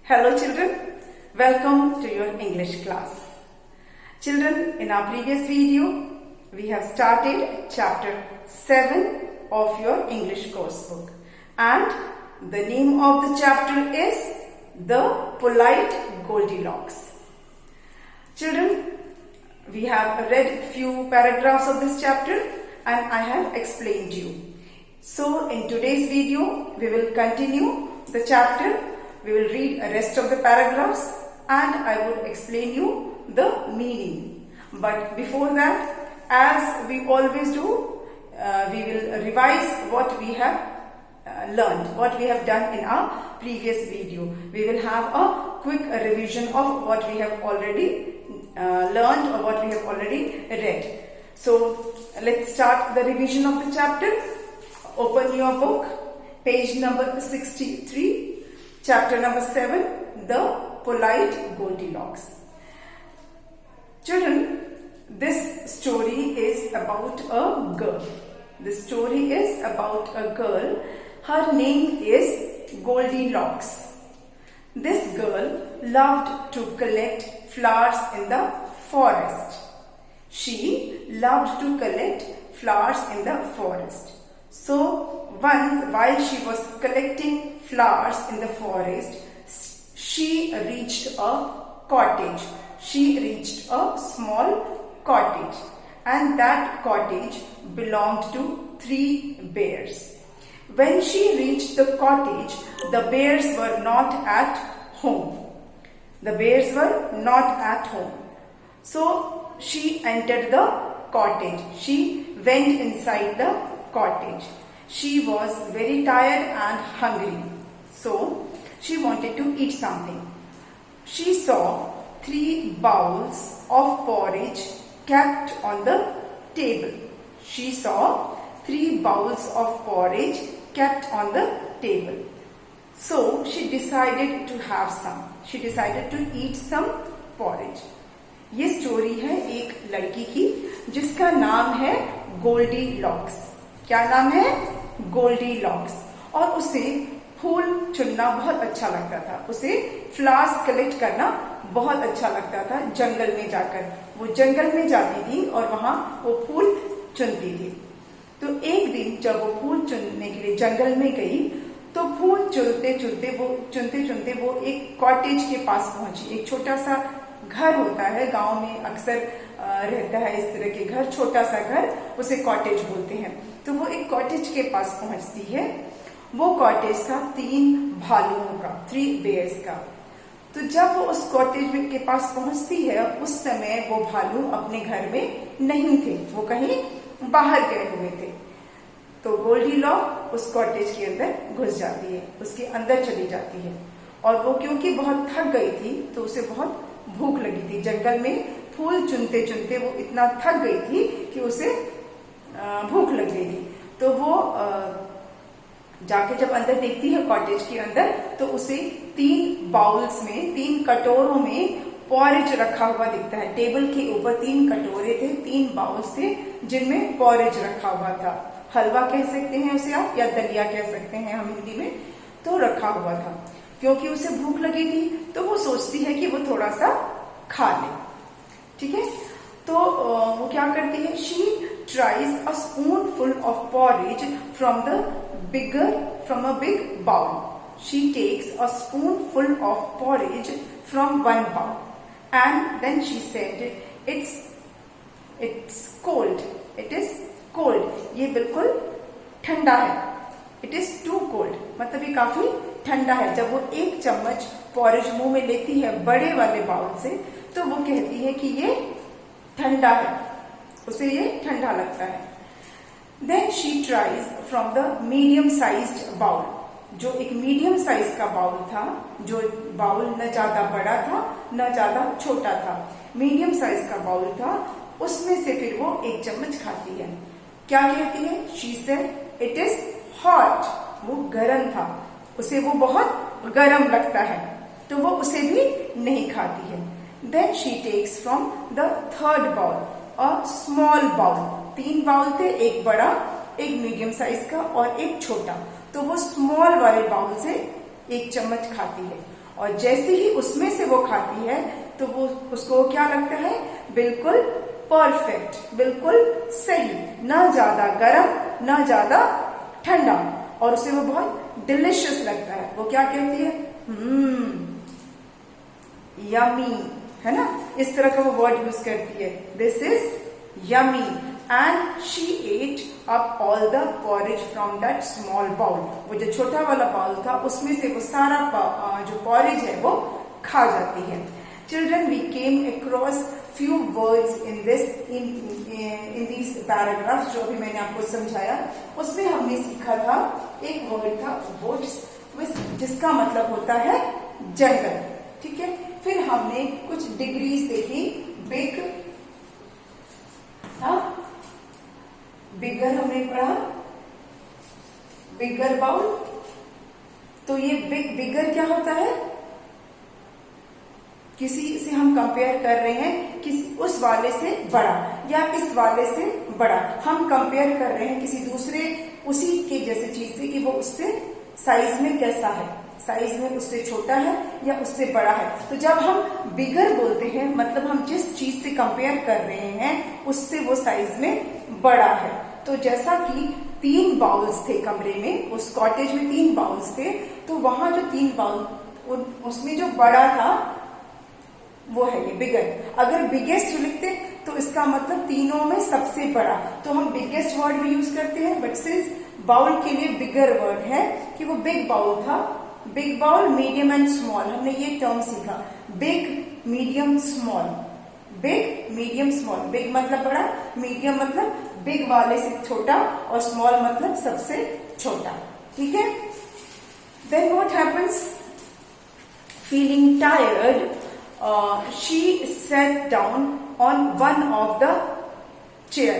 Hello children, welcome to your English class. Children, in our previous video, we have started chapter 7 of your English course book. And the name of the chapter is The Polite Goldilocks. Children, we have read few paragraphs of this chapter and I have explained you. So in today's video, we will continue the chapter. We will read the rest of the paragraphs and I will explain you the meaning. But before that, as we always do, we will revise what we have learned, what we have done in our previous video. We will have a quick revision of what we have already learned or what we have already read. So let's start the revision of the chapter. Open your book, page number 63. Chapter number 7, The Polite Goldilocks. Children, this story is about a girl. This story is about a girl. Her name is Goldilocks. This girl loved to collect flowers in the forest. She loved to collect flowers in the forest. So once, while she was collecting flowers in the forest, she reached a cottage. She reached a small cottage, and that cottage belonged to 3 bears. When she reached the cottage, the bears were not at home. The bears were not at home. So she entered the cottage. She went inside the cottage. She was very tired and hungry. So she wanted to eat something. She saw 3 bowls of porridge kept on the table. She saw 3 bowls of porridge kept on the table. So she decided to have some. She decided to eat some porridge. ये story है एक लड़की की जिसका नाम है Goldy locks. क्या नाम है? गोल्डी लॉक्स. और उसे फूल चुनना बहुत अच्छा लगता था. उसे फ्लावर्स कलेक्ट करना बहुत अच्छा लगता था. जंगल में जाकर वो जंगल में जाती थी और वहां वो फूल चुनती थी. तो एक दिन जब वो फूल चुनने के लिए जंगल में गई तो फूल चुनते चुनते वो एक कॉटेज के पास पहुंची. एक छोटा सा घर होता है, गांव में अक्सर रहता है इस तरह के घर, छोटा सा घर, उसे कॉटेज बोलते हैं. तो वो एक कॉटेज के पास पहुंचती है. वो कॉटेज था 3 भालुओं का, 3 बेयर्स का. तो जब वो उस कॉटेज के पास पहुंचती है उस समय वो भालू अपने घर में नहीं थे, वो कहीं बाहर गए हुए थे. तो गोल्डीलॉक उस कॉटेज के अंदर घुस जाती है, उसके अंदर चली जाती है. और वो क्योंकि बहुत थक गई थी तो उसे बहुत भूख लगी थी. जंगल में फूल चुनते चुनते वो इतना थक गई थी कि उसे भूख लग गई थी. तो वो जाके जब अंदर देखती है कॉटेज के अंदर तो उसे 3 बाउल्स में, 3 कटोरों में पॉरेज रखा हुआ दिखता है. टेबल के ऊपर 3 कटोरे थे, 3 बाउल्स थे जिनमें पॉरेज रखा हुआ था. हलवा कह सकते हैं उसे आप, या दलिया कह सकते हैं हम हिंदी में. तो रखा हुआ था. क्योंकि उसे भूख लगी थी तो वो सोचती है कि वो थोड़ा सा खा ले. ठीक है. तो वो क्या करती है? She tries a spoonful of porridge from a big bowl. She takes a spoonful of porridge from one bowl and then she said, it's cold. It is cold. ये बिल्कुल ठंडा है. It is too cold. मतलब ये काफी ठंडा है. जब वो 1 चम्मच पॉरेज मुंह में लेती है बड़े वाले बाउल से तो वो कहती है कि ये ठंडा है, उसे ये ठंडा लगता है. Then she tries from the medium sized bowl. जो एक मीडियम साइज का बाउल था, जो बाउल न ज्यादा बड़ा था न ज्यादा छोटा था, मीडियम साइज का बाउल था, उसमें से फिर वो 1 चम्मच खाती है. क्या कहती है? She said, it is hot. वो गरम था, उसे वो बहुत गरम लगता है, तो वो उसे भी नहीं खाती है. Then she takes from the third bowl a small bowl. 3 bowl थे, एक बड़ा, एक मीडियम साइज का और एक छोटा. तो वो स्मॉल वाले बाउल से 1 चम्मच खाती है, और जैसे ही उसमें से वो खाती है तो वो उसको क्या लगता है, बिल्कुल परफेक्ट, बिल्कुल सही, ना ज्यादा गर्म ना ज्यादा ठंडा, और उसे वो बहुत डिलिशियस लगता है। वो क्या कहती है, यमी, है ना, इस तरह का वो वर्ड यूज करती है, this is yummy. And she ate up all the porridge from that small bowl, वो जो छोटा वाला बाउल था उसमें से वो सारा जो पॉरेज है वो खा जाती है। Children, we came across few words in these paragraphs, जो भी मैंने आपको समझाया उसमें हमने सीखा था, एक वर्ड था woods, जिसका मतलब होता है जंगल, ठीक है। फिर हमने कुछ डिग्रीज देखी, बिग, बिगर हमने पढ़ा, बिगर बाउल, तो ये बिगर क्या होता है, किसी से हम कंपेयर कर रहे हैं, किसी उस वाले से बड़ा या इस वाले से बड़ा, हम कंपेयर कर रहे हैं किसी दूसरे उसी के जैसे चीज से कि वो उससे साइज में कैसा है, साइज में उससे छोटा है या उससे बड़ा है। तो जब हम बिगर बोलते हैं मतलब हम जिस चीज से कंपेयर कर रहे हैं उससे वो साइज में बड़ा है। तो जैसा कि 3 बाउल्स थे कमरे में, उस कॉटेज में 3 बाउल्स थे, तो वहां जो 3 बाउल उसमें जो बड़ा था वो है ये बिगर। अगर बिगेस्ट लिखते तो इसका मतलब तीनों में सबसे बड़ा, तो हम बिगेस्ट वर्ड भी यूज करते हैं, बट सिंस बाउल के लिए बिगर वर्ड है कि वो बिग बाउल था। Big bowl, medium and small, हमने ये टर्म सीखा, big, medium, small, big, medium, small. Big मतलब बड़ा, मीडियम मतलब बिग वाले से छोटा, और स्मॉल मतलब सबसे छोटा, ठीक है। Then what happens, feeling tired, she sat down on one of the chair.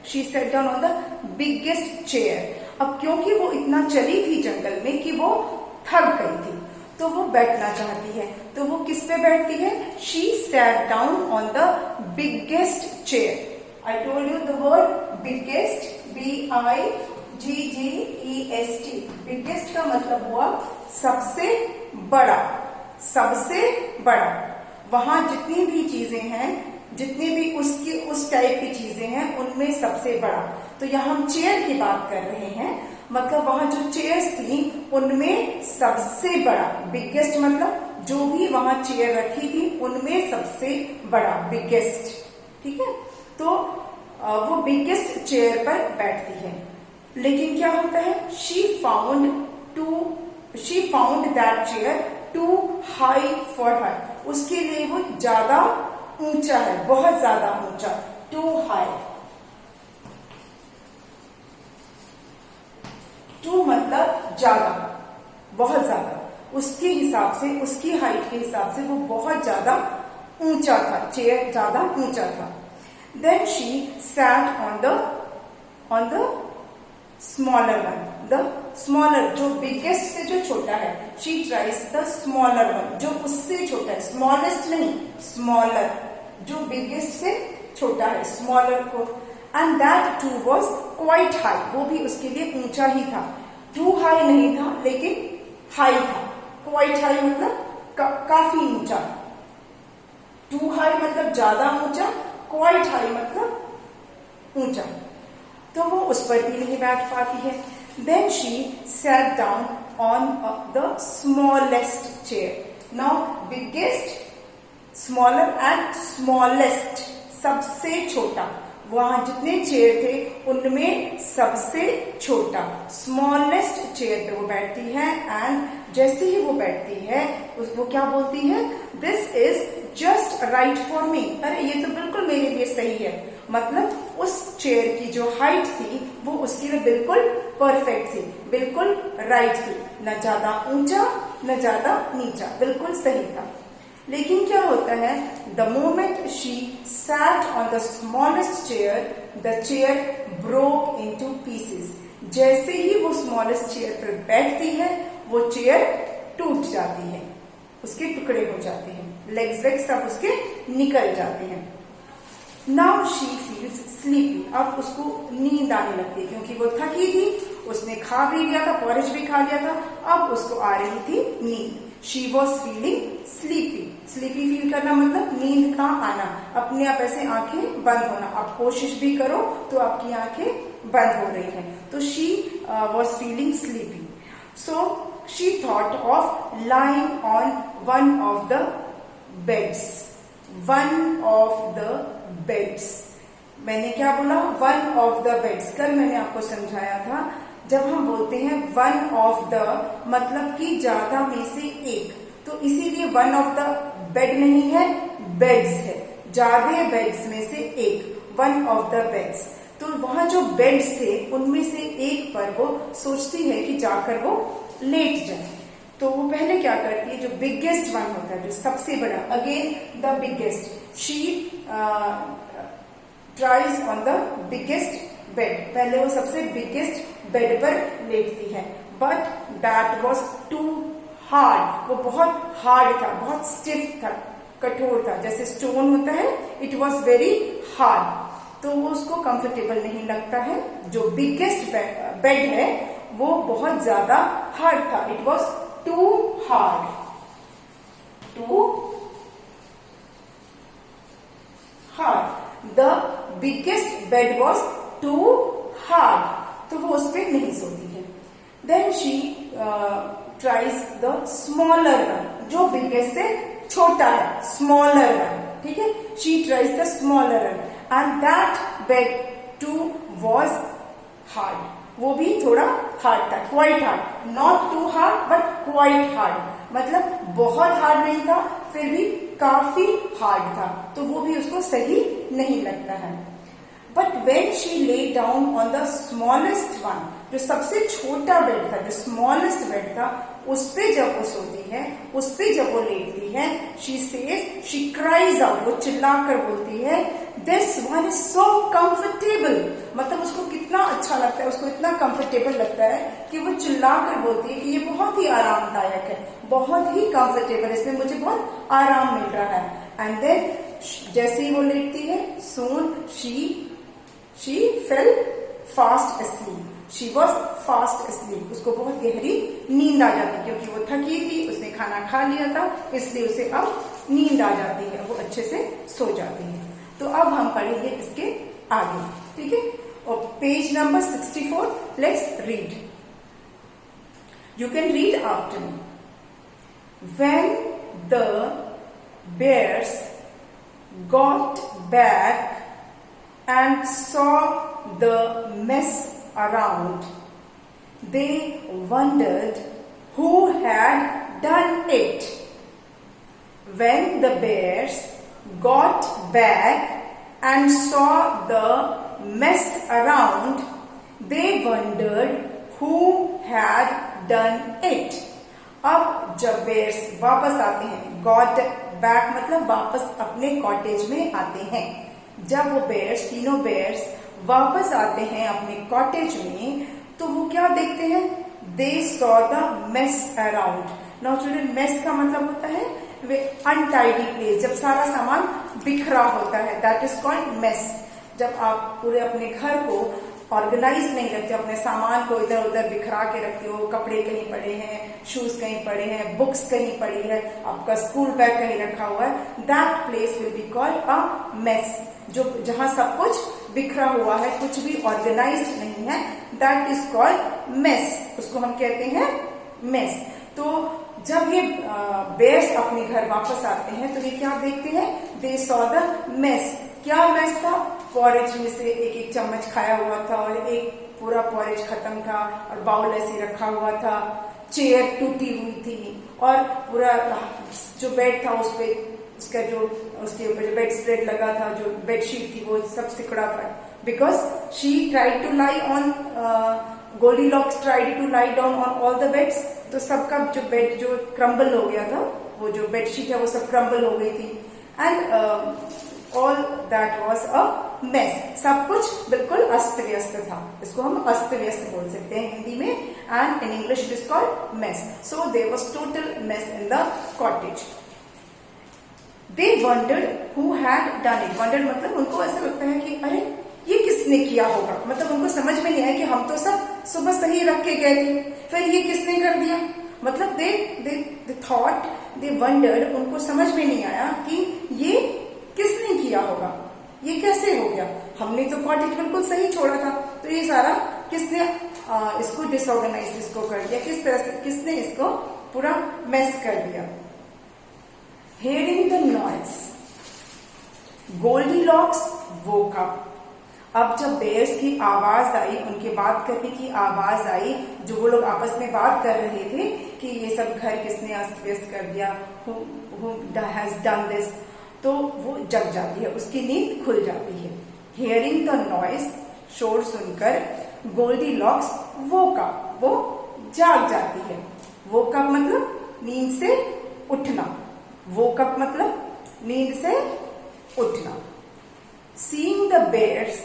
She sat down on the biggest chair. अब क्योंकि वो इतना चली थी जंगल में कि वो थक गई थी, तो वो बैठना चाहती है, तो वो किस पे बैठती है, she sat down on the biggest chair. I told you the word biggest, B-I-G-G-E-S-T. biggest का मतलब हुआ सबसे बड़ा, सबसे बड़ा। वहां जितनी भी चीजें हैं, जितनी भी उसकी उस टाइप की चीजें हैं, उनमें सबसे बड़ा। तो यहाँ हम चेयर की बात कर रहे हैं, मतलब वहां जो चेयर्स थी उनमें सबसे बड़ा, बिगेस्ट मतलब जो भी वहां चेयर रखी थी उनमें सबसे बड़ा, बिगेस्ट, ठीक है। तो वो बिगेस्ट चेयर पर बैठती है, लेकिन क्या होता है, she found that chair too high for her, उसके लिए वो ज्यादा ऊंचा है, बहुत ज्यादा ऊंचा, टू हाई। टू मतलब ज्यादा, बहुत ज्यादा, उसके हिसाब से, उसकी हाइट के हिसाब से वो बहुत ज्यादा ऊंचा था, चेयर ज्यादा ऊंचा था। Then she sat on the smaller one, the smaller, जो बिगेस्ट से जो छोटा है, she tries the smaller one, जो उससे छोटा है, स्मॉलेस्ट नहीं, स्मॉलर, जो बिगेस्ट से छोटा है, स्मॉलर को। And that too was quite high, वो भी उसके लिए ऊंचा ही था, टू हाई नहीं था लेकिन हाई था। क्वाइट हाई मतलब काफी ऊंचा, टू हाई मतलब ज्यादा ऊंचा, क्वाइट हाई मतलब ऊंचा, तो वो उस पर भी नहीं बैठ पाती है। Then she sat down on the smallest chair. Now biggest, smaller and smallest, सबसे छोटा, वहां जितने चेयर थे उनमें सबसे छोटा, स्मॉलेस्ट चेयर पे वो बैठती है। एंड जैसे ही वो बैठती है वो क्या बोलती है, this is just right for me, अरे ये तो बिल्कुल मेरे लिए सही है, मतलब उस चेयर की जो हाइट थी वो उसके लिए बिल्कुल परफेक्ट थी, बिल्कुल राइट थी, न ज्यादा ऊंचा न ज्यादा नीचा, बिल्कुल सही था। लेकिन क्या होता है, the moment she sat on the smallest chair, the chair broke into pieces. जैसे ही वो स्मॉलेस्ट चेयर पर बैठती है वो चेयर टूट जाती है, उसके टुकड़े हो जाते हैं, लेग्स वेग्स सब उसके निकल जाते हैं। नाउ शी फील्स स्लीपी, अब उसको नींद आने लगती है, क्योंकि वो थकी थी, उसने खा भी लिया था, पॉरेज भी खा लिया था, अब उसको आ रही थी नींद। She was feeling sleepy. Sleepy feel करना मतलब नींद का आना, अपने आप ऐसे आंखें बंद होना। आप कोशिश भी करो तो आपकी आंखें बंद हो रही हैं। तो she was feeling sleepy, so she thought of lying on one of the beds. One of the beds, मैंने क्या बोला? One of the beds. कल मैंने आपको समझाया था, जब हम बोलते हैं वन ऑफ द मतलब कि ज्यादा में से एक, तो इसीलिए वन ऑफ द बेड नहीं है, बेड्स है, ज्यादा बेड्स में से एक, वन ऑफ द बेड्स। तो वहां जो बेड्स थे उनमें से एक पर वो सोचती है कि जाकर वो लेट जाए। तो वो पहले क्या करती है, जो बिगेस्ट वन होता है, जो सबसे बड़ा, again the biggest, she tries on the biggest bed. पहले वो सबसे बिगेस्ट बेड पर लेटती है, but that was too hard. वो बहुत हार्ड था, बहुत स्टिफ था, कठोर था, जैसे स्टोन होता है, इट वॉज वेरी हार्ड। तो वो उसको कंफर्टेबल नहीं लगता है। जो बिगेस्ट बेड है वो बहुत ज्यादा हार्ड था, it was too hard, too hard. The biggest bed was too hard, तो वो उस पर नहीं सोती है। Then she tries the smaller one, जो बिगेस्ट से छोटा है, स्मॉलर वन, ठीक है। She tries the smaller one and that bed too was hard. वो भी थोड़ा हार्ड था, quite hard, not too hard but quite hard, मतलब बहुत हार्ड नहीं था, फिर भी काफी हार्ड था, तो वो भी उसको सही नहीं लगता है। But when she lay down on the smallest one, जो सबसे छोटा बेड था, जो स्मॉलेस्ट बेड था, उस पे जब वो सोती है, उस पे जब वो लेटती है, she says, she cries out, वो चिल्लाकर बोलती है, this one is so comfortable. मतलब उसको कितना अच्छा लगता है, उसको इतना कंफर्टेबल लगता है कि वो चिल्लाकर बोलती है कि ये बहुत ही आरामदायक है, बहुत ही कंफर्टेबल, इसमें मुझे बहुत आराम मिल रहा है। एंड देन जैसे ही वो लेटती है, soon she fell fast asleep, she was fast asleep, उसको बहुत गहरी नींद आ जाती, क्योंकि वो थकी थी, उसने खाना खा लिया था, इसलिए उसे अब नींद आ जाती है, वो अच्छे से सो जाती है। तो अब हम पढ़ेंगे इसके आगे, ठीक है। और page number 64, let's read, you can read after me. When the bears got back and saw the mess around, they wondered who had done it. When the bears got back and saw the mess around, they wondered who had done it. अब जब bears वापस आते हैं, got back मतलब वापस अपने cottage में आते हैं। जब वो बेर्स, तीनों बेर्स वापस आते हैं अपने कॉटेज में, तो वो क्या देखते हैं? They saw the mess around. Now children, mess का मतलब होता है वे अनटाइडी प्लेस, जब सारा सामान बिखरा होता है, दैट इज कॉल्ड मेस। जब आप पूरे अपने घर को ऑर्गेनाइज नहीं रखते, अपने सामान को इधर उधर बिखरा के रखते हो, कपड़े कहीं पड़े हैं, शूज कहीं पड़े हैं, बुक्स कहीं पड़ी है, आपका स्कूल बैग कहीं रखा हुआ है, that place will be called a mess. जो जहां सब कुछ बिखरा हुआ है, कुछ भी ऑर्गेनाइज नहीं है, दैट इज कॉल्ड मेस, उसको हम कहते हैं मेस। तो जब ये बेर्स अपने घर वापस आते हैं तो ये क्या देखते हैं? They saw the mess. क्या मेस था? पॉरेज में से एक एक चम्मच खाया हुआ था और एक पूरा पॉरेज खत्म था और बाउल ऐसे रखा हुआ था, चेयर टूटी हुई थी और पूरा जो बेड था उस पे उसका जो उसके ऊपर जो बेड स्प्रेड लगा था, जो बेडशीट थी, वो सब सिकुड़ा था, because she tried to lie on, Goldilocks tried to lie down on all the beds. तो सबका जो बेड जो क्रम्बल हो गया था, वो जो बेडशीट है वो सब क्रम्बल हो गई थी, and all that was a mess. सब कुछ बिल्कुल अस्त व्यस्त था, इसको हम अस्त व्यस्त बोल सकते हैं हिंदी में, and in English it is called mess. So there was total mess in the cottage. They wondered who had done it. Wondered मतलब उनको ऐसा लगता है कि अरे ये किसने किया होगा, मतलब उनको समझ में नहीं आया कि हम तो सब सुबह सही रख के गए थे, फिर ये किसने कर दिया, मतलब दे थॉट, दे वंडर्ड, उनको समझ में नहीं आया कि ये किसने किया होगा, ये कैसे हो गया, हमने तो कॉटेज बिल्कुल सही छोड़ा था, तो ये सारा किसने इसको डिसऑर्गेनाइज इसको कर दिया, किस तरह से किसने इसको पूरा मेस कर दिया। Hearing the noise, Goldilocks woke up. अब जब बेयर्स की आवाज आई, उनके बात करने की आवाज आई, जो वो लोग आपस में बात कर रहे थे कि ये सब घर किसने अस्त व्यस्त कर दिया, who has done this, तो वो जग जाती है, उसकी नींद खुल जाती है। हियरिंग द नॉइज, शोर सुनकर, गोल्डीलॉक्स वोक अप, वो जाग जाती है। वोक अप मतलब नींद से उठना, वोक अप मतलब नींद से उठना। Seeing the bears,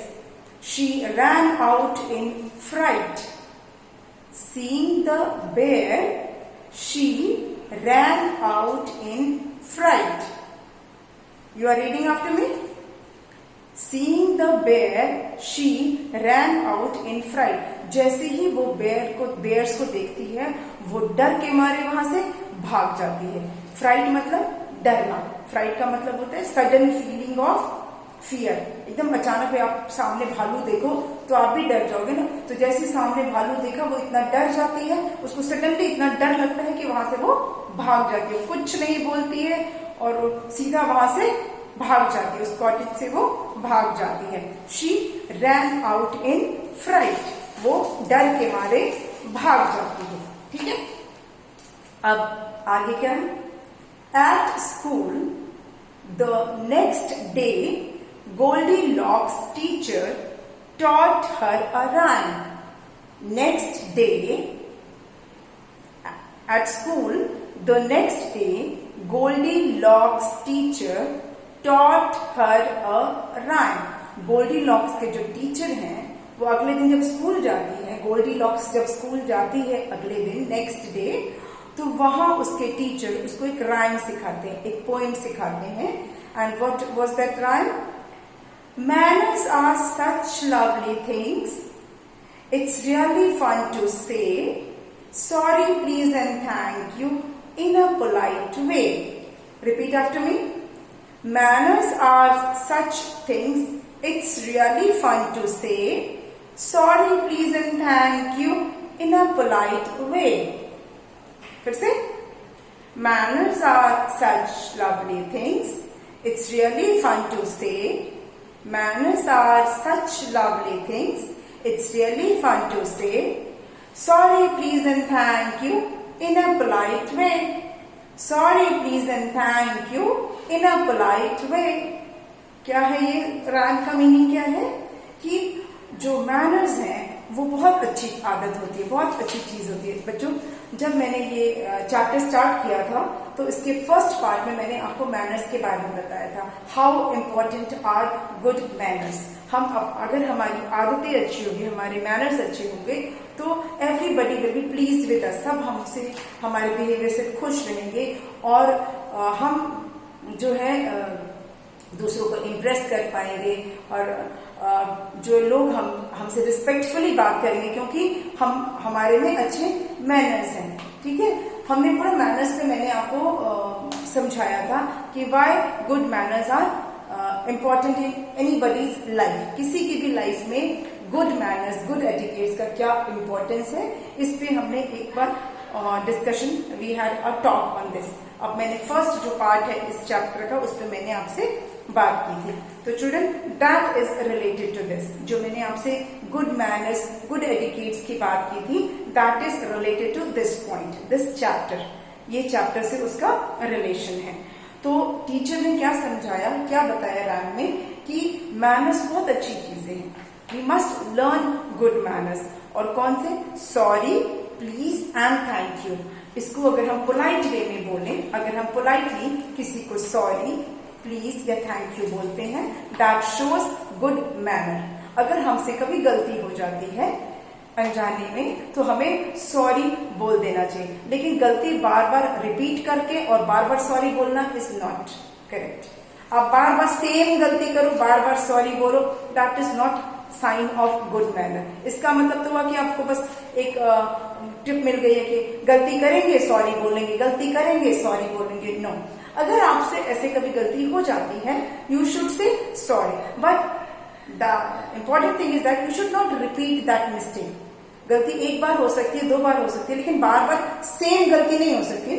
she ran out in fright. Seeing the bear, she ran out in fright. You are reading after me? Seeing the bear, she ran out in fright. जैसे ही वो bears को देखती है, वो डर के मारे वहां से भाग जाती है। फ्राइट मतलब डरना, फ्राइट का मतलब होता है सडन फीलिंग ऑफ फियर, एकदम अचानक आप सामने भालू देखो तो आप भी डर जाओगे ना, तो जैसे सामने भालू देखा वो इतना डर जाती है, उसको सडनली इतना डर लगता है कि वहां से वो भाग जाती है, कुछ नहीं बोलती है और सीधा वहां से भाग जाती है, उस कॉटेज से वो भाग जाती है। She ran out in fright, वो डर के मारे भाग जाती है। ठीक है, अब आगे क्या है? At school the next day Goldilocks teacher taught her a rhyme. Next day, at school, the next day, Goldilocks teacher taught her a rhyme. Goldilocks के जो टीचर हैं, वो अगले दिन जब स्कूल जाती है, गोल्डीलॉक्स जब स्कूल जाती है अगले दिन नेक्स्ट डे, तो वहां उसके टीचर उसको एक राइम सिखाते हैं, एक पोएम सिखाते हैं। And what was that rhyme? Manners are such lovely things. It's really fun to say sorry, please and thank you in a polite way. Repeat after me. Manners are such things. It's really fun to say sorry, please and thank you in a polite way. फिर से, manners are such lovely things. It's really fun to say manners are such lovely things. It's really fun to say sorry, please and thank you in a polite way. Sorry, please and thank you in a polite way. क्या है ये rhyme का meaning क्या है? कि जो manners हैं वो बहुत अच्छी आदत होती है, बहुत अच्छी चीज होती है। बच्चों, जब मैंने ये चैप्टर स्टार्ट किया था तो इसके फर्स्ट पार्ट में मैंने आपको मैनर्स के बारे में बताया था, how important are good manners. हम अगर हमारी आदतें अच्छी होगी, हमारे मैनर्स अच्छे होंगे, तो everybody will be please with us, सब हमसे, हमारे बिहेवियर से खुश रहेंगे और हम जो है दूसरों को इम्प्रेस कर पाएंगे और जो लोग हमसे रिस्पेक्टफुली बात करेंगे, क्योंकि हमारे में अच्छे मैनर्स हैं। ठीक है, हमने पूरा मैनर्स पे मैंने आपको समझाया था कि why good manners are important in anybody's life. किसी की भी लाइफ में गुड मैनर्स, गुड एटिकेट्स का क्या इम्पोर्टेंस है, इस पे हमने एक बार discussion, we had a talk on this. अब मैंने फर्स्ट जो पार्ट है इस चैप्टर का, उस पर मैंने आपसे बात की थी। तो children, that is related to this. जो मैंने आपसे गुड मैनर्स, गुड एटिकेट्स की बात की थी, that is related to this point, this chapter. ये चैप्टर से उसका रिलेशन है। तो टीचर ने क्या समझाया, क्या बताया राइम में, कि मैनर्स बहुत अच्छी चीजें हैं, we must learn good manners. और कौन से? Sorry, please and thank you. इसको अगर हम पोलाइट वे में बोलें, अगर हम पोलाइटली किसी को सॉरी, प्लीज या थैंक यू बोलते हैं, दैट शोज गुड मैनर। अगर हमसे कभी गलती हो जाती है अनजाने में, तो हमें सॉरी बोल देना चाहिए, लेकिन गलती बार बार रिपीट करके और बार बार सॉरी बोलना इज नॉट करेक्ट। आप बार बार सेम गलती करो, बार बार सॉरी बोलो, that is not sign of good manner. इसका मतलब तो हुआ कि आपको बस एक टिप मिल गई है कि गलती करेंगे सॉरी बोलेंगे, गलती करेंगे सॉरी बोलेंगे। नो, अगर आपसे ऐसे कभी गलती हो जाती है, you should say sorry, but the important thing is that you should not repeat that mistake. गलती एक बार हो सकती है, 2 बार हो सकती है, लेकिन बार बार सेम गलती नहीं हो सकती।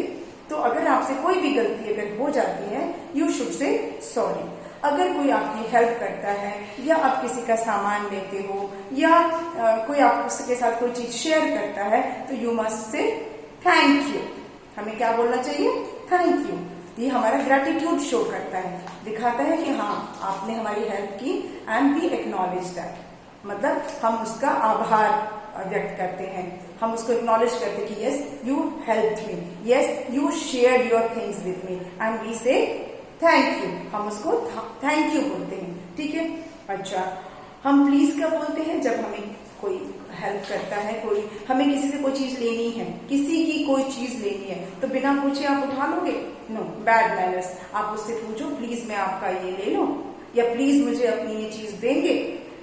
तो अगर आपसे कोई भी गलती अगर हो जाती है, यू शुड से सॉरी। अगर कोई आपकी हेल्प करता है या आप किसी का सामान लेते हो या कोई आपके साथ कोई चीज शेयर करता है, तो you must say thank you. हमें क्या बोलना चाहिए? Thank you. ये हमारा ग्रेटिट्यूड शो करता है, दिखाता है कि हाँ आपने हमारी हेल्प की एंड वी एक्नॉलेज दैट। मतलब हम उसका आभार व्यक्त करते हैं, हम उसको एक्नॉलेज करते हैं कि yes you help me, yes you share your things with me and we say thank you. हम उसको थैंक यू बोलते हैं, ठीक है। अच्छा, हम प्लीज कब बोलते हैं? जब हमें कोई हेल्प करता है, कोई हमें किसी से कोई चीज लेनी है, किसी की कोई चीज लेनी है, तो बिना पूछे आप उठा लोगे? No, bad manners. आप उससे पूछो प्लीज मैं आपका ये ले लूं, या प्लीज मुझे अपनी ये चीज देंगे।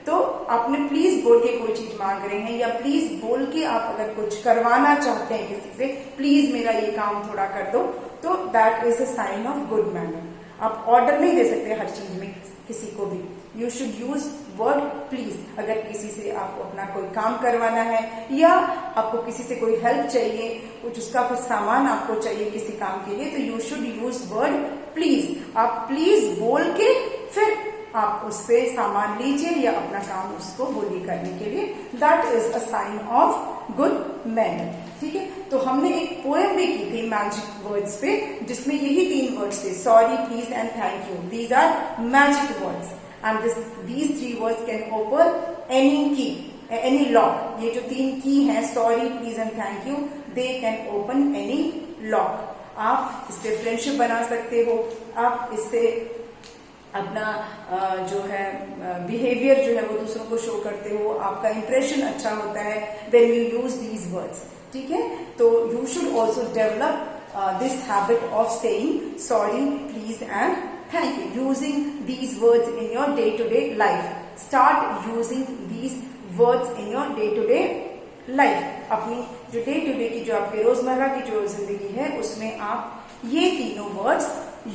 तो आपने प्लीज बोल के कोई चीज मांग रहे हैं, या प्लीज बोल के आप अगर कुछ करवाना चाहते हैं किसी से, प्लीज मेरा ये काम थोड़ा कर दो, तो that is a sign of good manner. आप ऑर्डर नहीं दे सकते हर चीज में किसी को भी। You should use word please. अगर किसी से आपको अपना कोई काम करवाना है या आपको किसी से कोई हेल्प चाहिए, कुछ उसका कुछ सामान आपको चाहिए किसी काम के लिए, तो you should use word please. आप प्लीज बोल के फिर आप उससे सामान लीजिए या अपना काम उसको बोली करने के लिए। That is a sign of good manner, ठीक है। तो हमने एक पोएम भी की थी मैजिक वर्ड्स पे, जिसमें यही 3 वर्ड्स थे, sorry, please and thank you. These are magic words and these 3 words can open any key, any lock। ये जो 3 की हैं, sorry, please and thank you, they can open any lock. आप इससे फ्रेंडशिप बना सकते हो, आप इससे अपना जो है बिहेवियर जो है वो दूसरों को शो करते हो, आपका इंप्रेशन अच्छा होता है when you use these words, ठीक है। तो you should also develop this habit of saying sorry, please and thank you, using these words in your day to day life. Start using these words in your day to day life. अपनी जो day to day की जो आपके रोजमर्रा की जो जिंदगी है, उसमें आप ये तीनों वर्ड्स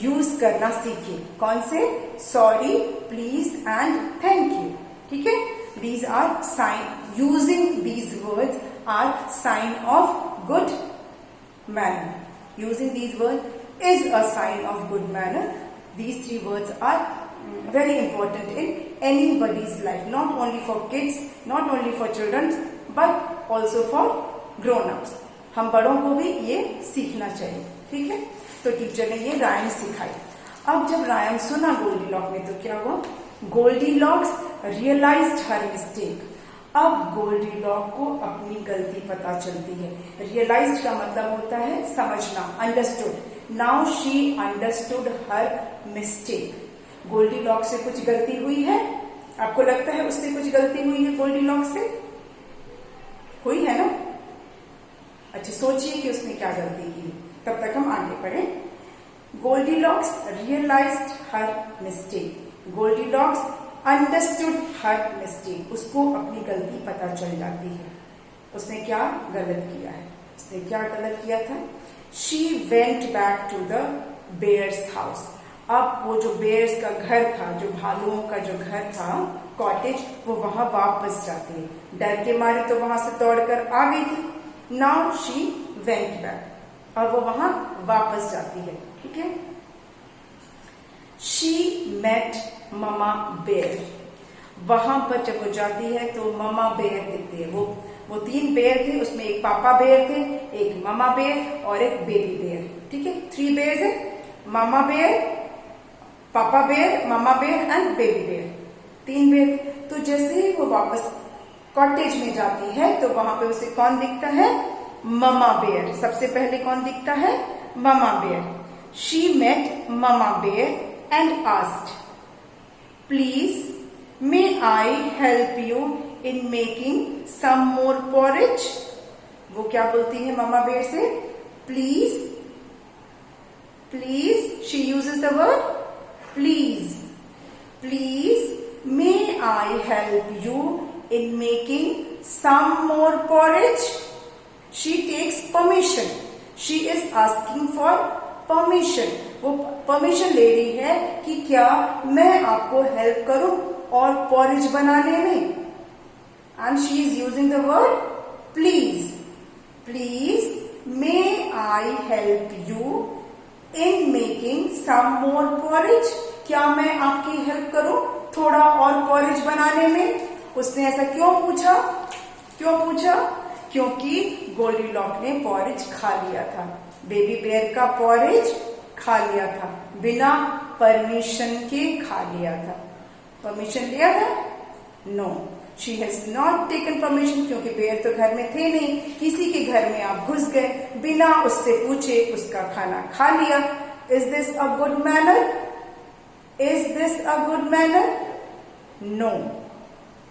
यूज करना सीखिए। कौन से? Sorry, please and thank you, ठीक है। These are sign, using these words are sign of good manner. Using these word is a sign of good manner. These 3 words are very important in anybody's life, not only for kids, not only for children, but also for grown-ups. हम बड़ों को भी ये सीखना चाहिए, ठीक है। तो टीचर ने ये राइम सिखाई। अब जब राइम सुना गोल्डीलॉक ने, तो क्या हुआ? Goldilocks realised her mistake. अब गोल्डीलॉक को अपनी गलती पता चलती है। रियलाइज्ड का मतलब होता है समझना, understood. Now she understood her mistake. Goldilock से कुछ गलती हुई है? आपको लगता है उससे कुछ गलती हुई है? गोल्डीलॉक से हुई है ना? अच्छा, सोचिए कि उसने क्या गलती की, तब तक हम आगे बढ़े। Goldilocks realised her mistake. Goldilocks understood her mistake. उसको अपनी गलती पता चल जाती है, उसने क्या गलत किया है। उसने क्या गलत किया था? She went back to the bears house. अब वो जो बेयर्स का घर था, जो भालुओं का जो घर था, कॉटेज, वो वहां वापस जाती है। डर के मारे तो वहां से दौड़कर आ गई थी। नाउ शी वेंट बैक, और वो वहां वापस जाती है, ठीक है। She met mama bear. वहां पर जब वो जाती है तो ममा बेयर दिखती है। वो 3 बेयर थे, उसमें एक पापा बेयर थे, एक ममा बेयर और एक बेबी बेयर, ठीक है। 3 बेयर्स है, mama bear, papa bear, mama bear and baby bear, 3 bear. तो जैसे ही वो वापस कॉटेज में जाती है तो वहां पे उसे कौन दिखता है? Mama bear. सबसे पहले कौन दिखता है? Mama bear. She met mama bear and asked, please may I help you in making some more porridge. वो क्या बोलती है ममा बेयर से? Please, please, she uses the word please, please May I help you in making some more porridge? She takes permission. She is asking for permission. वो permission ले रही है कि क्या मैं आपको हेल्प करूं और porridge बनाने में. And she is using the word please. Please, may I help you in making some more porridge? क्या मैं आपकी हेल्प करूं थोड़ा और porridge बनाने में? उसने ऐसा क्यों पूछा? क्योंकि गोल्डीलॉक ने porridge खा लिया था. बेबी बेयर का porridge खा लिया था, बिना परमिशन के खा लिया था. परमिशन लिया था? No, she has not taken permission, क्योंकि बेयर तो घर में थे नहीं. किसी के घर में आप घुस गए, बिना उससे पूछे उसका खाना खा लिया. Is this a good manner? Is this a good manner? No,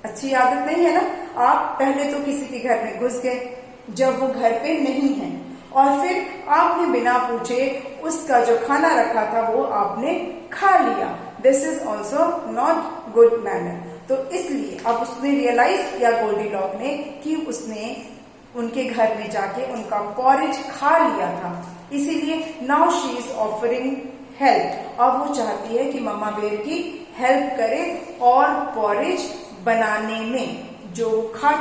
अच्छी आदत नहीं है ना. आप पहले तो किसी के घर में घुस गए जब वो घर पे नहीं है, और फिर आपने बिना पूछे उसका जो खाना रखा था वो आपने खा लिया. This is also not good manner. तो इसलिए अब उसने रियलाइज किया गोल्डीलॉक ने कि उसने उनके घर में जाके उनका पॉरेज खा लिया था. इसीलिए now she is offering help. अब वो चाहती है कि मम्मा बेयर की हेल्प करे और पॉरेज बनाने में, जो खा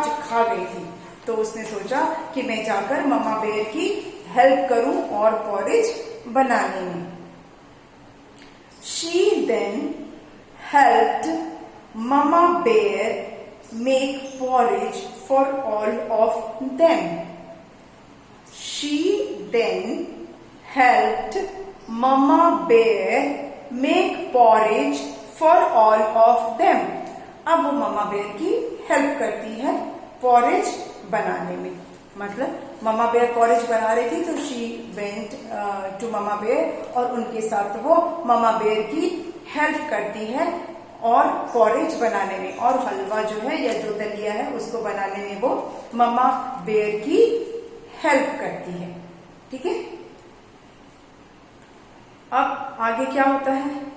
गई थी. तो उसने सोचा कि मैं जाकर मम्मा बेयर की हेल्प करूं और पॉरेज बनाने में. She then helped Mama Bear make porridge for all of them. She then helped Mama Bear make porridge for all of them. अब वो मम्मा बेयर की हेल्प करती है पॉरेज बनाने में. मतलब मम्मा बेयर पॉरेज बना रही थी तो she went to mama bear, और उनके साथ वो मम्मा बेयर की हेल्प करती है और पॉरेज बनाने में. और हलवा जो है या जो दलिया है उसको बनाने में वो मम्मा बेयर की हेल्प करती है. ठीक है. अब आगे क्या होता है?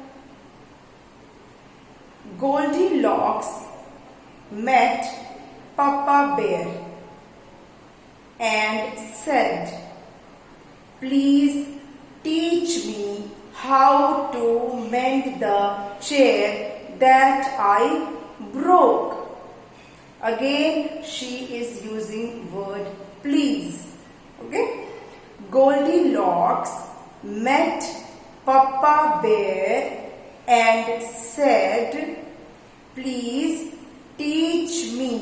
Goldilocks met Papa Bear and said, "Please teach me how to mend the chair that I broke." Again, she is using word please. Okay? Goldilocks met Papa Bear and said, "Please teach me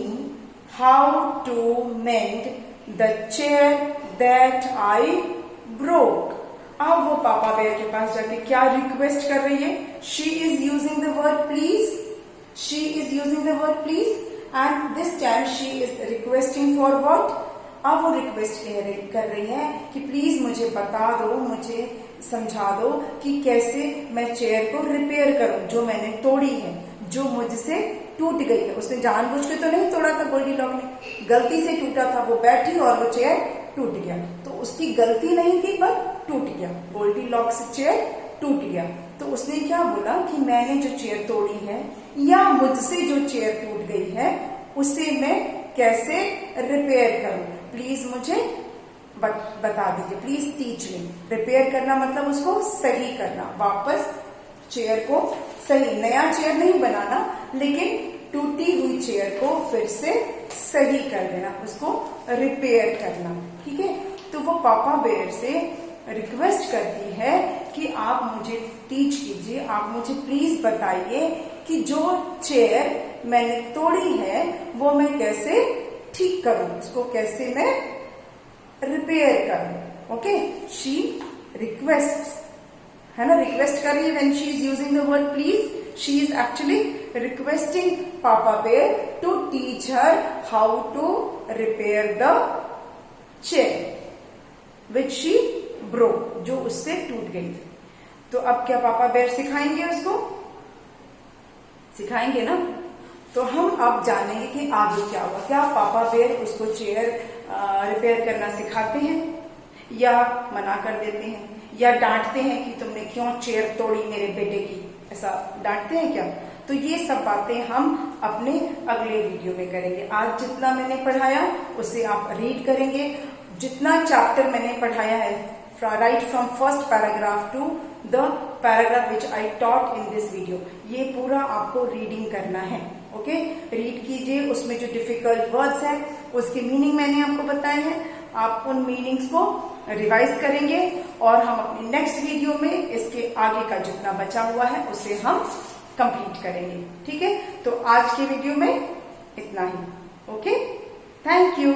how to mend the chair that I broke." अब वो पापा bear के पास जाके क्या request कर रही है? She is using the word please. She is using the word please and this time she is requesting for what? अब वो रिक्वेस्ट कर रही है कि प्लीज मुझे बता दो, मुझे समझा दो कि कैसे मैं चेयर को रिपेयर करूं जो मैंने तोड़ी है, जो मुझसे टूट गई है. उसने जानबूझ के तो नहीं तोड़ा था, गोल्डीलॉक ने गलती से टूटा था. वो बैठी और वो चेयर टूट गया. तो उसकी गलती नहीं थी पर टूट गया. गोल्डीलॉक से चेयर टूट गया. तो उसने क्या बोला कि मैंने जो चेयर तोड़ी है या मुझसे जो चेयर टूट गई है उसे मैं कैसे रिपेयर करूं, प्लीज मुझे बता दीजिए. Please teach me. रिपेयर करना मतलब उसको सही करना, वापस चेयर को सही, नया चेयर नहीं बनाना लेकिन टूटी हुई चेयर को फिर से सही कर देना, उसको रिपेयर करना. ठीक है. तो वो पापा बेयर से रिक्वेस्ट करती है कि आप मुझे टीच कीजिए, आप मुझे प्लीज बताइए कि जो चेयर मैंने तोड़ी है वो मैं कैसे ठीक करूं, उसको कैसे मैं रिपेयर करूं. ओके. शी रिक्वेस्ट है ना, रिक्वेस्ट कर रही है. When she is using the word please, she is actually requesting papa bear to teach her how to repair the chair which she broke, जो उससे टूट गई थी. तो अब क्या पापा बेयर सिखाएंगे उसको? सिखाएंगे ना. तो हम अब जानेंगे कि आगे क्या होगा. क्या पापा बेयर उसको चेयर रिपेयर करना सिखाते हैं या मना कर देते हैं या डांटते हैं कि तुमने क्यों चेयर तोड़ी मेरे बेटे की? ऐसा डांटते हैं क्या? तो ये सब बातें हम अपने अगले वीडियो में करेंगे। आज जितना मैंने पढ़ाया उसे आप रीड करेंगे। जितना चैप्टर मैंने पढ़ाया है, right from first paragraph to the paragraph which I taught in this video, ये पूरा आपको रीडिंग करना है। ओके, रीड कीजिए। उसमें जो डिफिकल्ट वर्ड्स हैं उसके मीनिंग मैंने आपको बताए हैं। आप उन मीनिंग्स को रिवाइज करेंगे और हम अपनी नेक्स्ट वीडियो में इसके आगे का जितना बचा हुआ है उसे हम कंप्लीट करेंगे। ठीक है, तो आज के वीडियो में इतना ही। Okay, thank you.